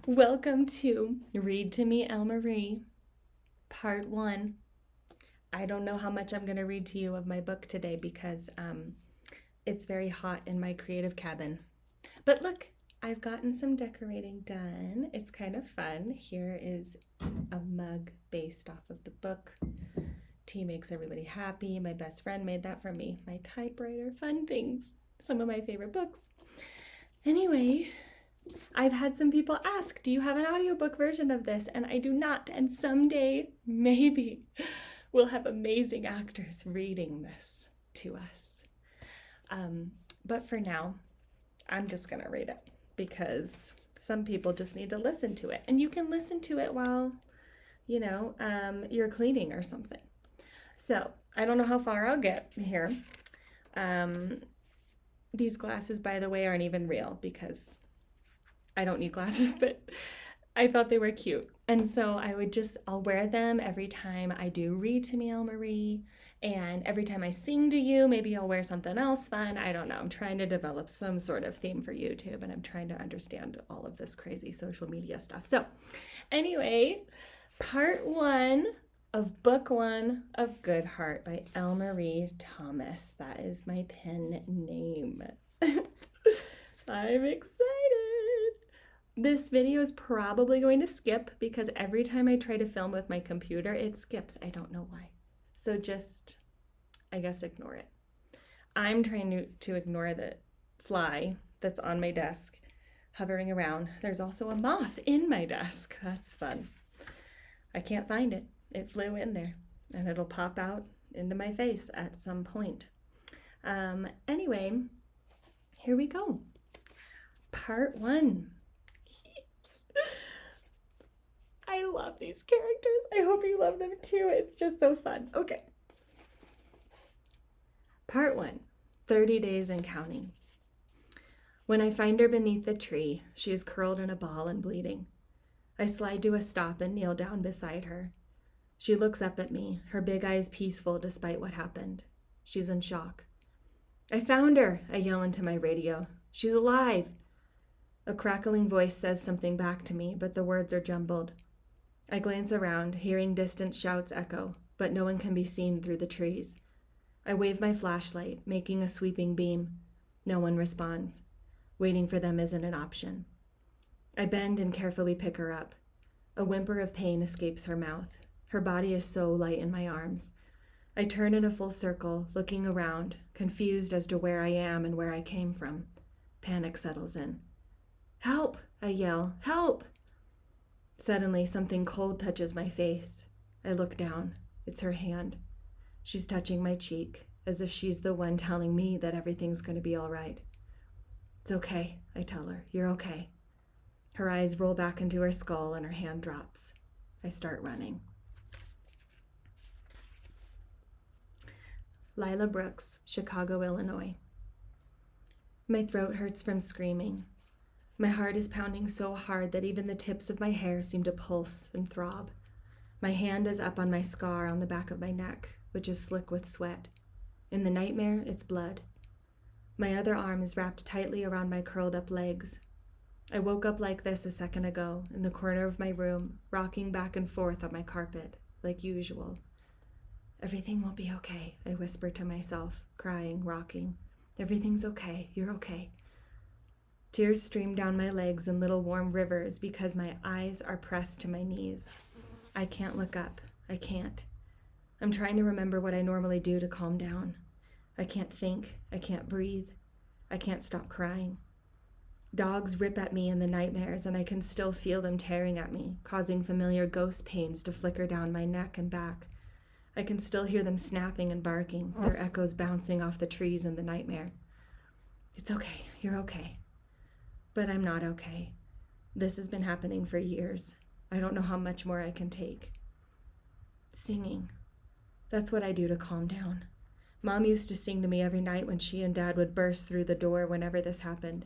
Welcome to Read to Me, L.Marie, Part 1. I don't know how much I'm going to read to you of my book today because it's very hot in my creative cabin. But look, I've gotten some decorating done. It's kind of fun. Here is a mug based off of the book. Tea makes everybody happy. My best friend made that for me. My typewriter, fun things. Some of my favorite books. Anyway, I've had some people ask, do you have an audiobook version of this? And I do not. And someday, maybe, we'll have amazing actors reading this to us. But for now, I'm just going to read it because some people just need to listen to it. And you can listen to it while, you're cleaning or something. So I don't know how far I'll get here. These glasses, by the way, aren't even real because I don't need glasses, but I thought they were cute. And so I'll wear them every time I do Read to Me, L.Marie, and every time I sing to you, maybe I'll wear something else fun. I don't know. I'm trying to develop some sort of theme for YouTube, and I'm trying to understand all of this crazy social media stuff. So anyway, part 1 of book 1 of Good Heart by L.MarieThomas. That is my pen name. I'm excited. This video is probably going to skip because every time I try to film with my computer, it skips. I don't know why. So just, I guess, ignore it. I'm trying to ignore the fly that's on my desk, hovering around. There's also a moth in my desk. That's fun. I can't find it. It flew in there, and it'll pop out into my face at some point. Anyway, here we go. Part 1. I love these characters. I hope you love them too. It's just so fun. Okay. Part 1, 30 days and counting. When I find her beneath the tree, she is curled in a ball and bleeding. I slide to a stop and kneel down beside her. She looks up at me, her big eyes peaceful despite what happened. She's in shock. I found her, I yell into my radio. She's alive. A crackling voice says something back to me, but the words are jumbled. I glance around, hearing distant shouts echo, but no one can be seen through the trees. I wave my flashlight, making a sweeping beam. No one responds. Waiting for them isn't an option. I bend and carefully pick her up. A whimper of pain escapes her mouth. Her body is so light in my arms. I turn in a full circle, looking around, confused as to where I am and where I came from. Panic settles in. Help! I yell. Help! Suddenly, something cold touches my face. I look down. It's her hand. She's touching my cheek, as if she's the one telling me that everything's going to be all right. It's okay, I tell her. You're okay. Her eyes roll back into her skull and her hand drops. I start running. Lila Brooks, Chicago, Illinois. My throat hurts from screaming. My heart is pounding so hard that even the tips of my hair seem to pulse and throb. My hand is up on my scar on the back of my neck, which is slick with sweat. In the nightmare, it's blood. My other arm is wrapped tightly around my curled up legs. I woke up like this a second ago, in the corner of my room, rocking back and forth on my carpet, like usual. Everything will be okay, I whisper to myself, crying, rocking. Everything's okay, you're okay. Tears stream down my legs in little warm rivers because my eyes are pressed to my knees. I can't look up. I can't. I'm trying to remember what I normally do to calm down. I can't think. I can't breathe. I can't stop crying. Dogs rip at me in the nightmares, and I can still feel them tearing at me, causing familiar ghost pains to flicker down my neck and back. I can still hear them snapping and barking, their echoes bouncing off the trees in the nightmare. It's okay. You're okay. But I'm not okay. This has been happening for years. I don't know how much more I can take. Singing. That's what I do to calm down. Mom used to sing to me every night when she and Dad would burst through the door whenever this happened.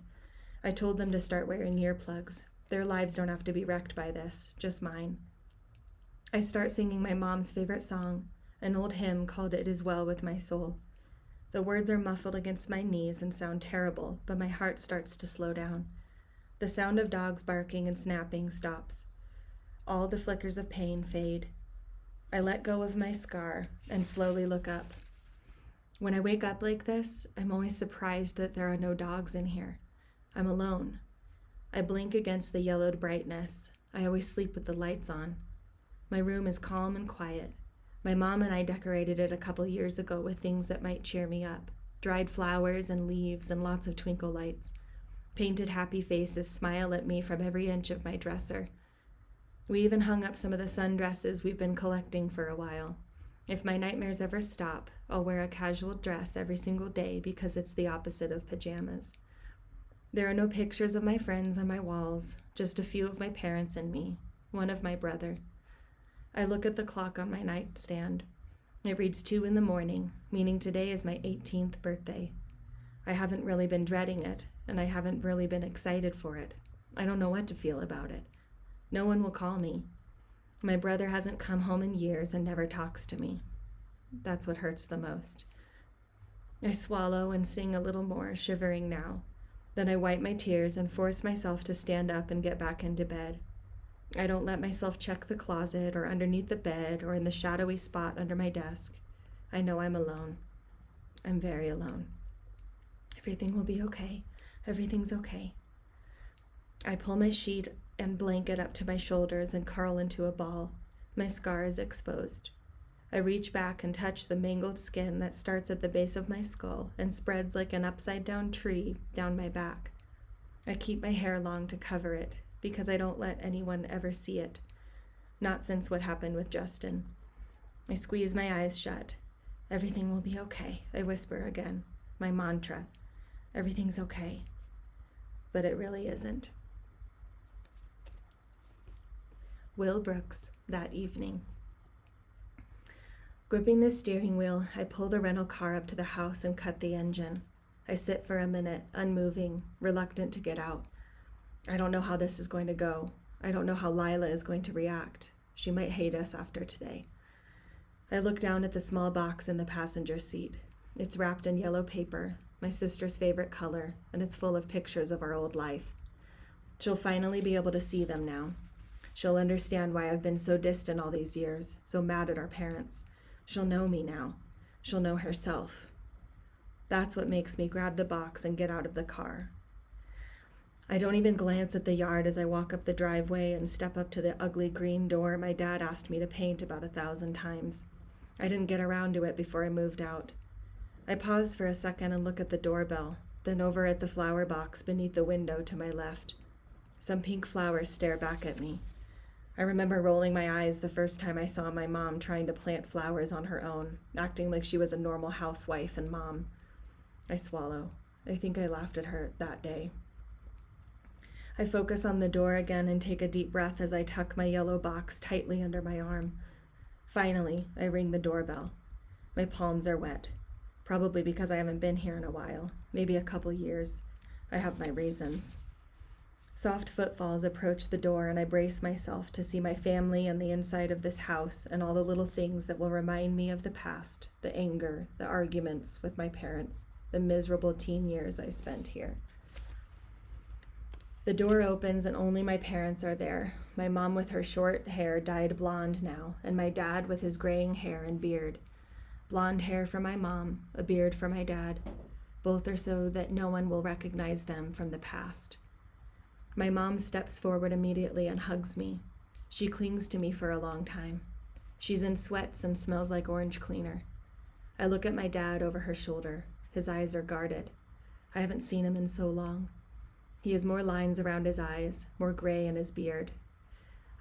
I told them to start wearing earplugs. Their lives don't have to be wrecked by this, just mine. I start singing my mom's favorite song, an old hymn called It Is Well With My Soul. The words are muffled against my knees and sound terrible, but my heart starts to slow down. The sound of dogs barking and snapping stops. All the flickers of pain fade. I let go of my scar and slowly look up. When I wake up like this, I'm always surprised that there are no dogs in here. I'm alone. I blink against the yellowed brightness. I always sleep with the lights on. My room is calm and quiet. My mom and I decorated it a couple years ago with things that might cheer me up. Dried flowers and leaves and lots of twinkle lights. Painted happy faces smile at me from every inch of my dresser. We even hung up some of the sundresses we've been collecting for a while. If my nightmares ever stop, I'll wear a casual dress every single day because it's the opposite of pajamas. There are no pictures of my friends on my walls, just a few of my parents and me, one of my brother. I look at the clock on my nightstand. It reads 2 a.m, meaning today is my 18th birthday. I haven't really been dreading it, and I haven't really been excited for it. I don't know what to feel about it. No one will call me. My brother hasn't come home in years and never talks to me. That's what hurts the most. I swallow and sing a little more, shivering now. Then I wipe my tears and force myself to stand up and get back into bed. I don't let myself check the closet or underneath the bed or in the shadowy spot under my desk. I know I'm alone. I'm very alone. Everything will be okay. Everything's okay. I pull my sheet and blanket up to my shoulders and curl into a ball. My scar is exposed. I reach back and touch the mangled skin that starts at the base of my skull and spreads like an upside-down tree down my back. I keep my hair long to cover it because I don't let anyone ever see it. Not since what happened with Justin. I squeeze my eyes shut. Everything will be okay, I whisper again. My mantra. Everything's okay. But it really isn't. Will Brooks, that evening. Gripping the steering wheel, I pull the rental car up to the house and cut the engine. I sit for a minute, unmoving, reluctant to get out. I don't know how this is going to go. I don't know how Lila is going to react. She might hate us after today. I look down at the small box in the passenger seat. It's wrapped in yellow paper, my sister's favorite color, and it's full of pictures of our old life. She'll finally be able to see them now. She'll understand why I've been so distant all these years, so mad at our parents. She'll know me now. She'll know herself. That's what makes me grab the box and get out of the car. I don't even glance at the yard as I walk up the driveway and step up to the ugly green door my dad asked me to paint about 1,000 times. I didn't get around to it before I moved out. I pause for a second and look at the doorbell, then over at the flower box beneath the window to my left. Some pink flowers stare back at me. I remember rolling my eyes the first time I saw my mom trying to plant flowers on her own, acting like she was a normal housewife and mom. I swallow. I think I laughed at her that day. I focus on the door again and take a deep breath as I tuck my yellow box tightly under my arm. Finally, I ring the doorbell. My palms are wet, probably because I haven't been here in a while, maybe a couple years. I have my reasons. Soft footfalls approach the door and I brace myself to see my family and the inside of this house and all the little things that will remind me of the past, the anger, the arguments with my parents, the miserable teen years I spent here. The door opens and only my parents are there, my mom with her short hair dyed blonde now, and my dad with his graying hair and beard. Blonde hair for my mom, a beard for my dad. Both are so that no one will recognize them from the past. My mom steps forward immediately and hugs me. She clings to me for a long time. She's in sweats and smells like orange cleaner. I look at my dad over her shoulder. His eyes are guarded. I haven't seen him in so long. He has more lines around his eyes, more gray in his beard.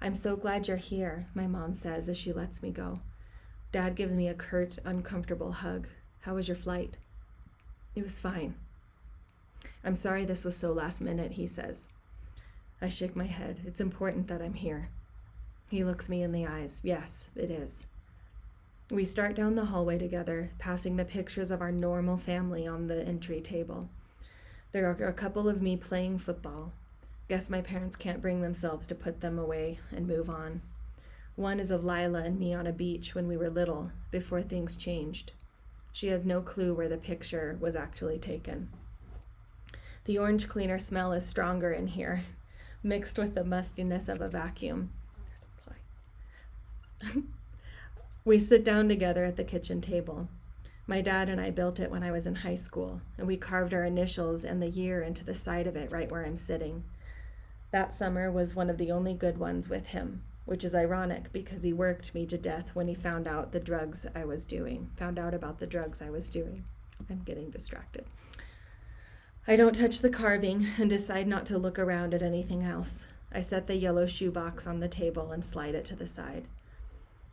I'm so glad you're here, my mom says as she lets me go. Dad gives me a curt, uncomfortable hug. How was your flight? It was fine. I'm sorry this was so last minute, he says. I shake my head. It's important that I'm here. He looks me in the eyes. Yes, it is. We start down the hallway together, passing the pictures of our normal family on the entry table. There are a couple of me playing football. Guess my parents can't bring themselves to put them away and move on. One is of Lila and me on a beach when we were little, before things changed. She has no clue where the picture was actually taken. The orange cleaner smell is stronger in here, mixed with the mustiness of a vacuum. There's a fly. We sit down together at the kitchen table. My dad and I built it when I was in high school, and we carved our initials and the year into the side of it right where I'm sitting. That summer was one of the only good ones with him, which is ironic because he worked me to death when he found out about the drugs I was doing. I'm getting distracted. I don't touch the carving and decide not to look around at anything else. I set the yellow shoebox on the table and slide it to the side.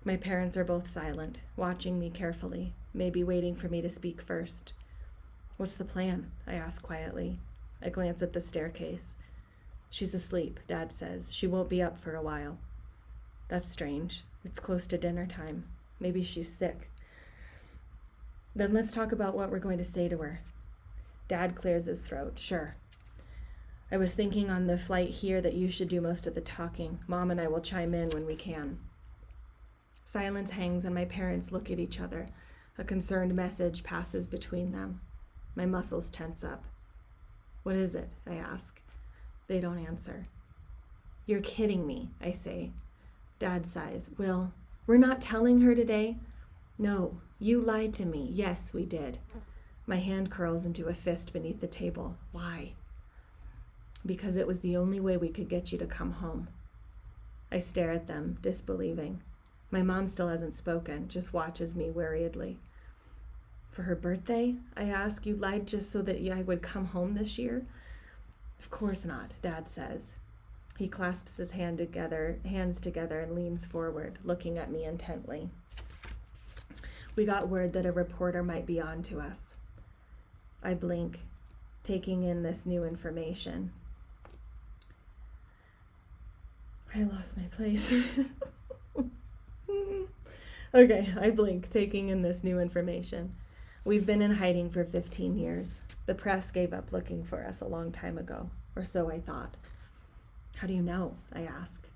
My parents are both silent, watching me carefully, maybe waiting for me to speak first. What's the plan? I ask quietly. I glance at the staircase. She's asleep, Dad says. She won't be up for a while. That's strange. It's close to dinner time. Maybe she's sick. Then let's talk about what we're going to say to her. Dad clears his throat. Sure. I was thinking on the flight here that you should do most of the talking. Mom and I will chime in when we can. Silence hangs and my parents look at each other. A concerned message passes between them. My muscles tense up. What is it? I ask. They don't answer. You're kidding me, I say. Dad sighs. Will, we're not telling her today? No, you lied to me. Yes, we did. My hand curls into a fist beneath the table. Why? Because it was the only way we could get you to come home. I stare at them, disbelieving. My mom still hasn't spoken, just watches me worriedly. For her birthday? I ask. You lied just so that I would come home this year? Of course not, Dad says. He clasps his hands together and leans forward, looking at me intently. We got word that a reporter might be on to us. I blink, taking in this new information. I lost my place. Okay, I blink, taking in this new information. We've been in hiding for 15 years. The press gave up looking for us a long time ago, or so I thought. How do you know? I ask.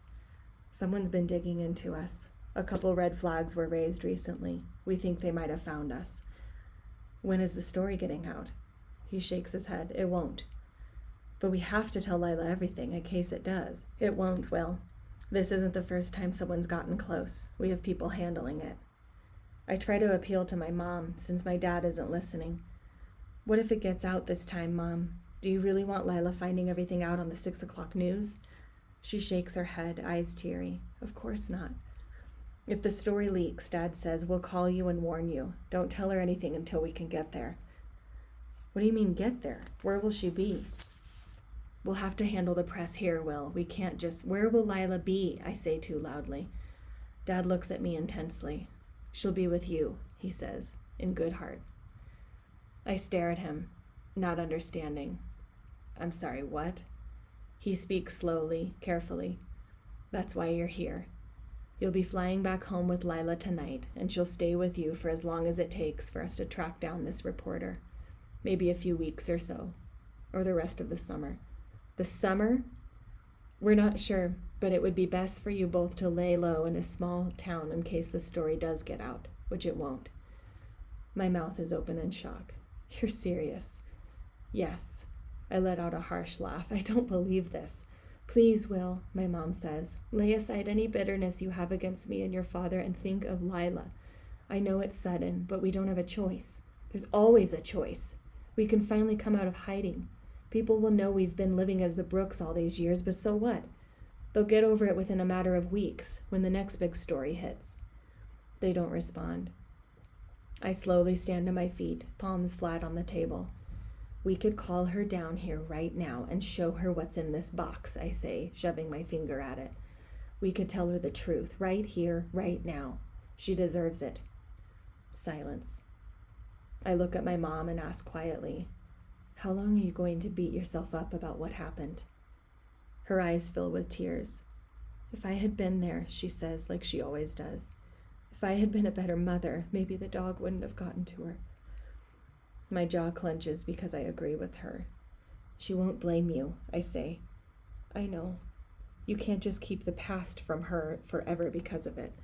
Someone's been digging into us. A couple red flags were raised recently. We think they might have found us. When is the story getting out? He shakes his head. It won't. But we have to tell Lila everything in case it does. It won't, Will. This isn't the first time someone's gotten close. We have people handling it. I try to appeal to my mom, since my dad isn't listening. What if it gets out this time, Mom? Do you really want Lila finding everything out on the 6 o'clock news? She shakes her head, eyes teary. Of course not. If the story leaks, Dad says, we'll call you and warn you. Don't tell her anything until we can get there. What do you mean, get there? Where will she be? We'll have to handle the press here, Will. We can't just... Where will Lila be? I say too loudly. Dad looks at me intensely. She'll be with you, he says, in good heart. I stare at him, not understanding. I'm sorry, what? He speaks slowly, carefully. That's why you're here. You'll be flying back home with Lila tonight, and she'll stay with you for as long as it takes for us to track down this reporter. Maybe a few weeks or so, or the rest of the summer. The summer? We're not sure, but it would be best for you both to lay low in a small town in case the story does get out, which it won't. My mouth is open in shock. You're serious? Yes. I let out a harsh laugh. I don't believe this. Please, Will, my mom says. Lay aside any bitterness you have against me and your father and think of Lila. I know it's sudden, but we don't have a choice. There's always a choice. We can finally come out of hiding. People will know we've been living as the Brooks all these years, but so what? They'll get over it within a matter of weeks, when the next big story hits. They don't respond. I slowly stand to my feet, palms flat on the table. We could call her down here right now and show her what's in this box, I say, shoving my finger at it. We could tell her the truth, right here, right now. She deserves it. Silence. I look at my mom and ask quietly, how long are you going to beat yourself up about what happened? Her eyes fill with tears. If I had been there, she says, like she always does. If I had been a better mother, maybe the dog wouldn't have gotten to her. My jaw clenches because I agree with her. She won't blame you, I say. I know. You can't just keep the past from her forever because of it.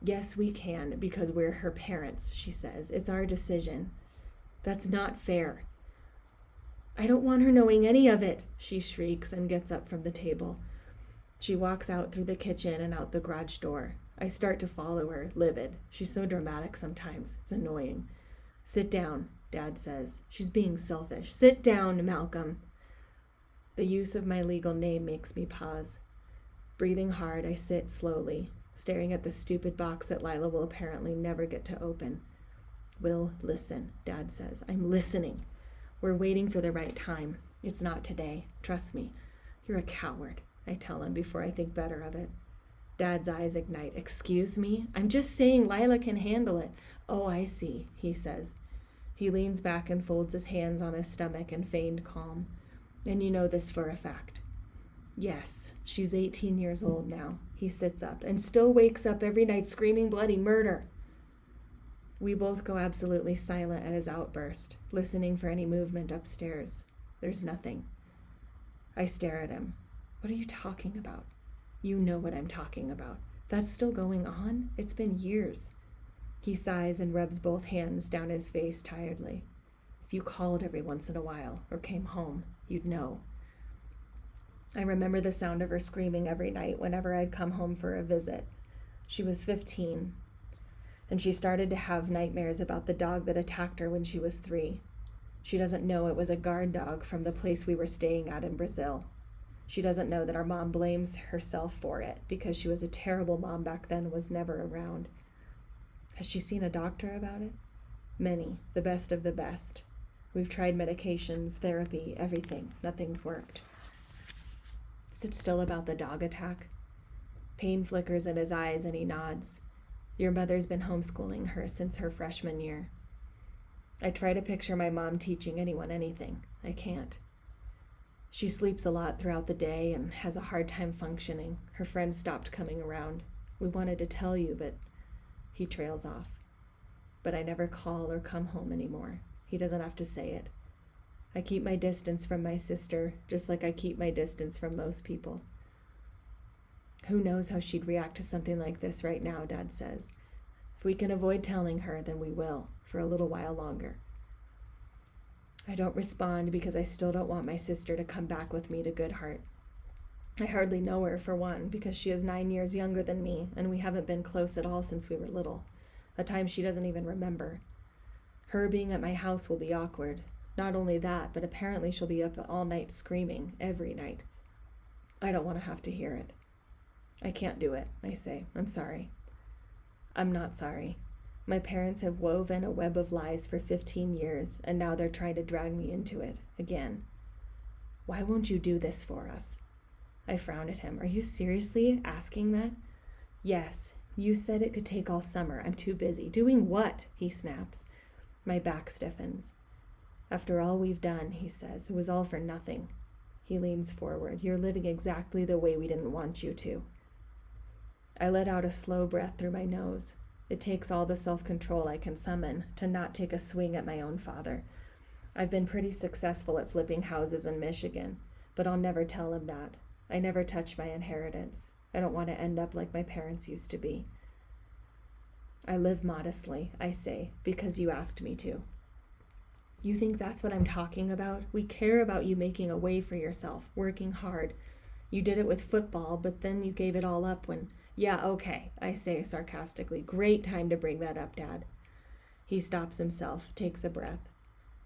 Yes, we can, because we're her parents, she says. It's our decision. That's not fair. I don't want her knowing any of it, she shrieks and gets up from the table. She walks out through the kitchen and out the garage door. I start to follow her, livid. She's so dramatic sometimes. It's annoying. Sit down, Dad says. She's being selfish. Sit down, Malcolm. The use of my legal name makes me pause. Breathing hard, I sit slowly, staring at the stupid box that Lila will apparently never get to open. Will, listen, Dad says. I'm listening. We're waiting for the right time. It's not today. Trust me. You're a coward, I tell him before I think better of it. Dad's eyes ignite. Excuse me? I'm just saying Lila can handle it. Oh, I see, he says. He leans back and folds his hands on his stomach in feigned calm. And you know this for a fact. Yes, she's 18 years old now. He sits up and still wakes up every night screaming bloody murder. We both go absolutely silent at his outburst, listening for any movement upstairs. There's nothing. I stare at him. What are you talking about? You know what I'm talking about. That's still going on? It's been years. He sighs and rubs both hands down his face tiredly. If you called every once in a while or came home, you'd know. I remember the sound of her screaming every night whenever I'd come home for a visit. She was 15, and she started to have nightmares about the dog that attacked her when she was 3. She doesn't know it was a guard dog from the place we were staying at in Brazil. She doesn't know that our mom blames herself for it because she was a terrible mom back then and was never around. Has she seen a doctor about it? Many, the best of the best. We've tried medications, therapy, everything. Nothing's worked. Is it still about the dog attack? Pain flickers in his eyes and he nods. Your mother's been homeschooling her since her freshman year. I try to picture my mom teaching anyone anything. I can't. She sleeps a lot throughout the day and has a hard time functioning. Her friends stopped coming around. We wanted to tell you, but he trails off. But I never call or come home anymore. He doesn't have to say it. I keep my distance from my sister, just like I keep my distance from most people. Who knows how she'd react to something like this right now, Dad says. If we can avoid telling her, then we will, for a little while longer. I don't respond because I still don't want my sister to come back with me to Goodhart. I hardly know her, for one, because she is 9 years younger than me, and we haven't been close at all since we were little, a time she doesn't even remember. Her being at my house will be awkward. Not only that, but apparently she'll be up all night screaming, every night. I don't want to have to hear it. I can't do it, I say. I'm sorry. I'm not sorry. My parents have woven a web of lies for 15 years, and now they're trying to drag me into it, again. Why won't you do this for us? I frown at him. Are you seriously asking that? Yes, you said it could take all summer. I'm too busy. Doing what? He snaps. My back stiffens. After all we've done, he says, it was all for nothing. He leans forward. You're living exactly the way we didn't want you to. I let out a slow breath through my nose. It takes all the self-control I can summon to not take a swing at my own father. I've been pretty successful at flipping houses in Michigan, but I'll never tell him that. I never touch my inheritance. I don't want to end up like my parents used to be. I live modestly, I say, because you asked me to. You think that's what I'm talking about? We care about you making a way for yourself, working hard. You did it with football, but then you gave it all up when... Yeah, okay, I say sarcastically. Great time to bring that up, Dad. He stops himself, takes a breath.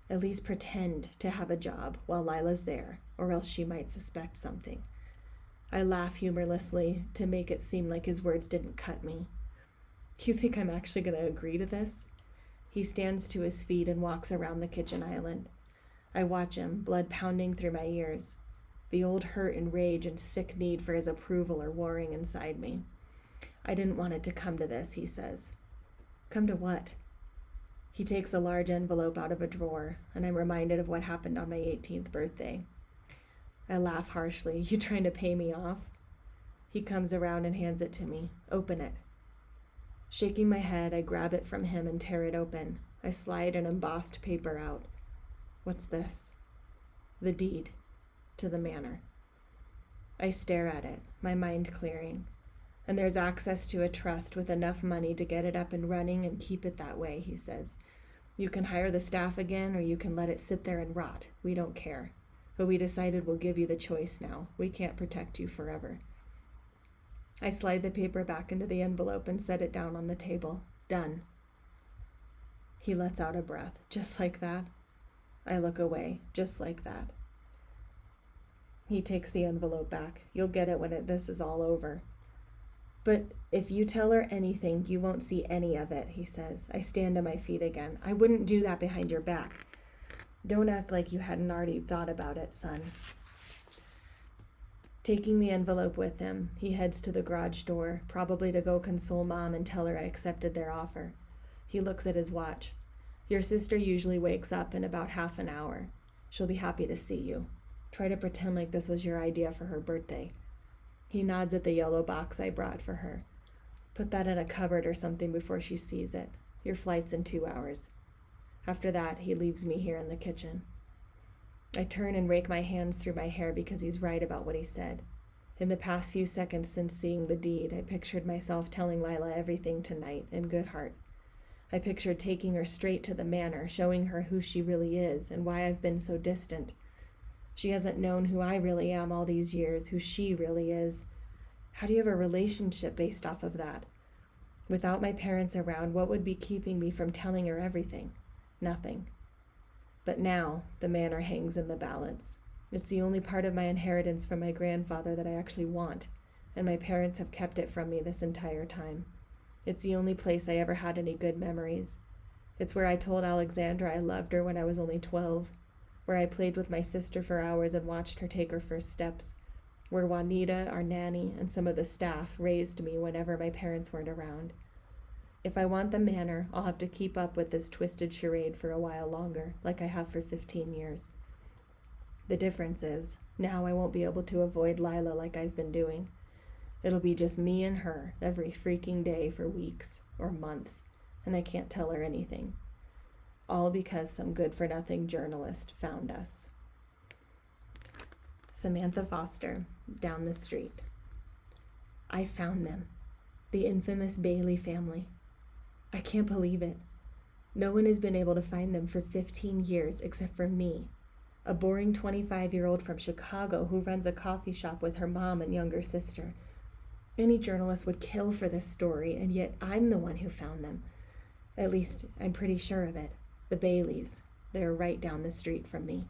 At least pretend to have a job while Lila's there, or else she might suspect something. I laugh humorlessly to make it seem like his words didn't cut me. You think I'm actually going to agree to this? He stands to his feet and walks around the kitchen island. I watch him, blood pounding through my ears. The old hurt and rage and sick need for his approval are warring inside me. I didn't want it to come to this, he says. Come to what? He takes a large envelope out of a drawer, and I'm reminded of what happened on my 18th birthday. I laugh harshly. You trying to pay me off? He comes around and hands it to me. Open it. Shaking my head, I grab it from him and tear it open. I slide an embossed paper out. What's this? The deed to the manor. I stare at it, my mind clearing. And there's access to a trust with enough money to get it up and running and keep it that way, he says. You can hire the staff again, or you can let it sit there and rot. We don't care. But we decided we'll give you the choice now. We can't protect you forever. I slide the paper back into the envelope and set it down on the table. Done. He lets out a breath. Just like that? I look away. Just like that. He takes the envelope back. You'll get it when this is all over. But if you tell her anything, you won't see any of it, he says. I stand on my feet again. I wouldn't do that behind your back. Don't act like you hadn't already thought about it, son. Taking the envelope with him, he heads to the garage door, probably to go console Mom and tell her I accepted their offer. He looks at his watch. Your sister usually wakes up in about half an hour. She'll be happy to see you. Try to pretend like this was your idea for her birthday. He nods at the yellow box I brought for her. Put that in a cupboard or something before she sees it. Your flight's in 2 hours. After that, he leaves me here in the kitchen. I turn and rake my hands through my hair because he's right about what he said. In the past few seconds since seeing the deed, I pictured myself telling Lila everything tonight in good heart. I pictured taking her straight to the manor, showing her who she really is and why I've been so distant. She hasn't known who I really am all these years, who she really is. How do you have a relationship based off of that? Without my parents around, what would be keeping me from telling her everything? Nothing. But now, the manor hangs in the balance. It's the only part of my inheritance from my grandfather that I actually want, and my parents have kept it from me this entire time. It's the only place I ever had any good memories. It's where I told Alexandra I loved her when I was only 12. Where I played with my sister for hours and watched her take her first steps, where Juanita, our nanny, and some of the staff raised me whenever my parents weren't around. If I want the manor, I'll have to keep up with this twisted charade for a while longer, like I have for 15 years. The difference is, now I won't be able to avoid Lila like I've been doing. It'll be just me and her every freaking day for weeks or months, and I can't tell her anything. All because some good-for-nothing journalist found us. Samantha Foster, down the street. I found them. The infamous Bailey family. I can't believe it. No one has been able to find them for 15 years except for me, a boring 25-year-old from Chicago who runs a coffee shop with her mom and younger sister. Any journalist would kill for this story, and yet I'm the one who found them. At least, I'm pretty sure of it. The Baileys. They're right down the street from me.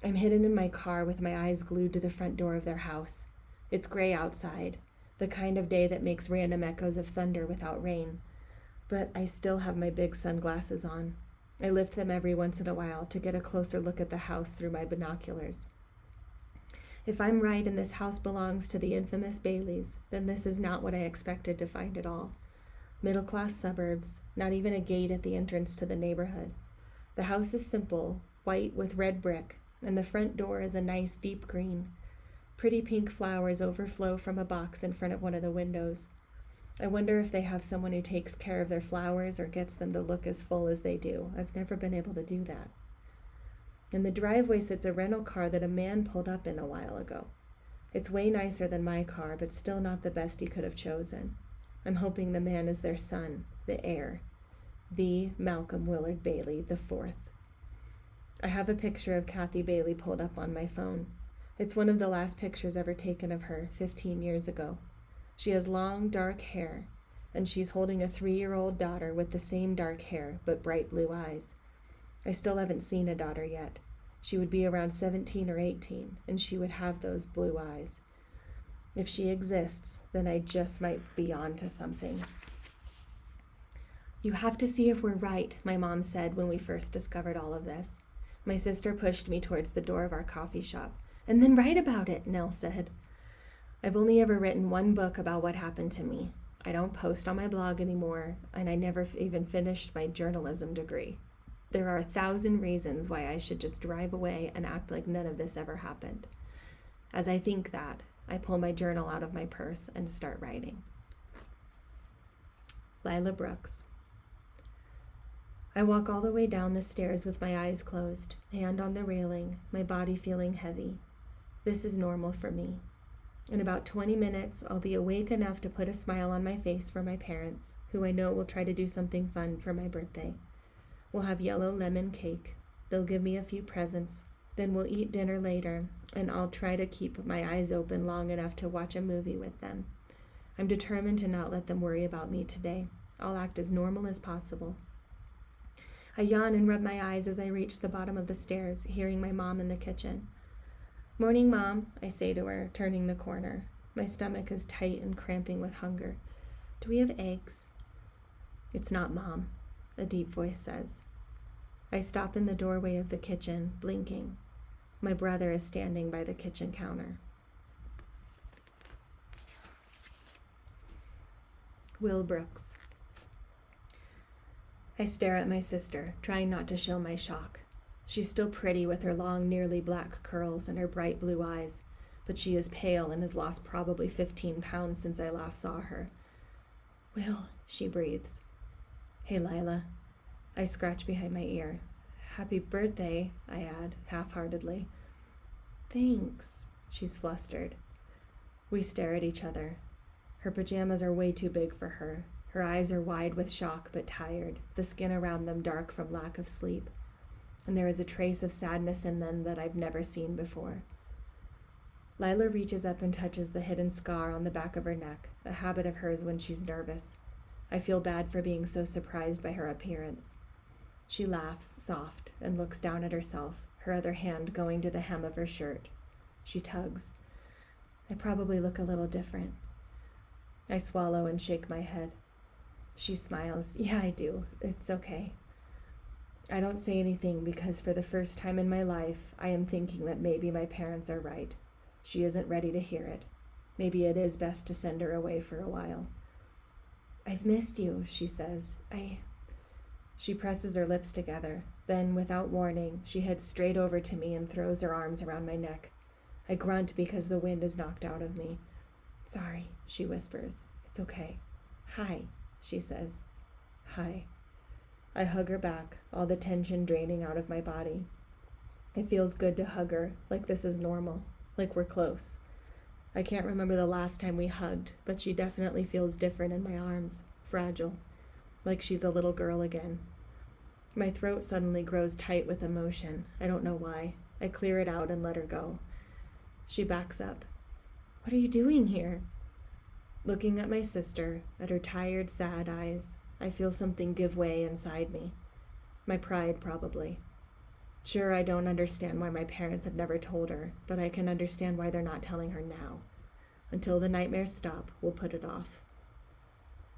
I'm hidden in my car with my eyes glued to the front door of their house. It's gray outside, the kind of day that makes random echoes of thunder without rain. But I still have my big sunglasses on. I lift them every once in a while to get a closer look at the house through my binoculars. If I'm right and this house belongs to the infamous Baileys, then this is not what I expected to find at all. Middle-class suburbs, not even a gate at the entrance to the neighborhood. The house is simple, white with red brick, and the front door is a nice deep green. Pretty pink flowers overflow from a box in front of one of the windows. I wonder if they have someone who takes care of their flowers or gets them to look as full as they do. I've never been able to do that. In the driveway sits a rental car that a man pulled up in a while ago. It's way nicer than my car, but still not the best he could have chosen. I'm hoping the man is their son, the heir, the Malcolm Willard Bailey IV. I have a picture of Kathy Bailey pulled up on my phone. It's one of the last pictures ever taken of her 15 years ago. She has long, dark hair, and she's holding a 3-year-old daughter with the same dark hair but bright blue eyes. I still haven't seen a daughter yet. She would be around 17 or 18, and she would have those blue eyes. If she exists, then I just might be onto something. You have to see if we're right, my mom said when we first discovered all of this. My sister pushed me towards the door of our coffee shop. And then write about it, Nell said. I've only ever written one book about what happened to me. I don't post on my blog anymore, and I never even finished my journalism degree. There are 1,000 reasons why I should just drive away and act like none of this ever happened. As I think that, I pull my journal out of my purse and start writing. Lila Brooks. I walk all the way down the stairs with my eyes closed, hand on the railing, my body feeling heavy. This is normal for me. In about 20 minutes, I'll be awake enough to put a smile on my face for my parents, who I know will try to do something fun for my birthday. We'll have yellow lemon cake. They'll give me a few presents. Then we'll eat dinner later, and I'll try to keep my eyes open long enough to watch a movie with them. I'm determined to not let them worry about me today. I'll act as normal as possible. I yawn and rub my eyes as I reach the bottom of the stairs, hearing my mom in the kitchen. "Morning, Mom," I say to her, turning the corner. My stomach is tight and cramping with hunger. "Do we have eggs?" "It's not Mom," a deep voice says. I stop in the doorway of the kitchen, blinking. My brother is standing by the kitchen counter. Will Brooks. I stare at my sister, trying not to show my shock. She's still pretty with her long, nearly black curls and her bright blue eyes, but she is pale and has lost probably 15 pounds since I last saw her. "Will," she breathes. "Hey, Lila." I scratch behind my ear. "Happy birthday," I add, half-heartedly. "Thanks," she's flustered. We stare at each other. Her pajamas are way too big for her. Her eyes are wide with shock but tired, the skin around them dark from lack of sleep. And there is a trace of sadness in them that I've never seen before. Lila reaches up and touches the hidden scar on the back of her neck, a habit of hers when she's nervous. I feel bad for being so surprised by her appearance. She laughs, soft, and looks down at herself, her other hand going to the hem of her shirt. She tugs. I probably look a little different. I swallow and shake my head. She smiles. "Yeah, I do. It's okay." I don't say anything because for the first time in my life, I am thinking that maybe my parents are right. She isn't ready to hear it. Maybe it is best to send her away for a while. "I've missed you," she says. She presses her lips together. Then, without warning, she heads straight over to me and throws her arms around my neck. I grunt because the wind is knocked out of me. "Sorry," she whispers. "It's okay." "Hi," she says. "Hi." I hug her back, all the tension draining out of my body. It feels good to hug her, like this is normal, like we're close. I can't remember the last time we hugged, but she definitely feels different in my arms, fragile, like she's a little girl again. My throat suddenly grows tight with emotion. I don't know why. I clear it out and let her go. She backs up. "What are you doing here?" Looking at my sister, at her tired, sad eyes, I feel something give way inside me. My pride, probably. Sure, I don't understand why my parents have never told her, but I can understand why they're not telling her now. Until the nightmares stop, we'll put it off.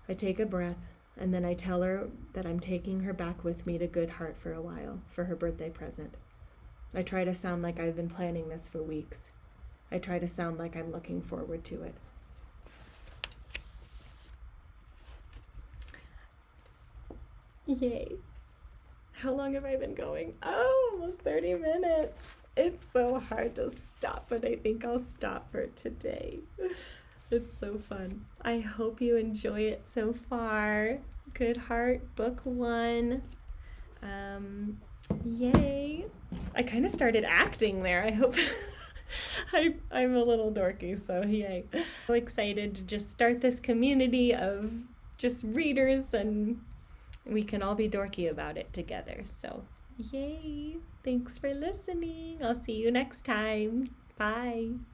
I take a breath, and then I tell her that I'm taking her back with me to Good Heart for a while, for her birthday present. I try to sound like I've been planning this for weeks. I try to sound like I'm looking forward to it. Yay. How long have I been going? Oh, almost 30 minutes. It's so hard to stop, but I think I'll stop for today. It's so fun. I hope you enjoy it so far. Good Heart, Book 1. Yay. I kind of started acting there. I hope... I'm a little dorky, so yay. So excited to just start this community of just readers, and we can all be dorky about it together. So yay. Thanks for listening. I'll see you next time. Bye.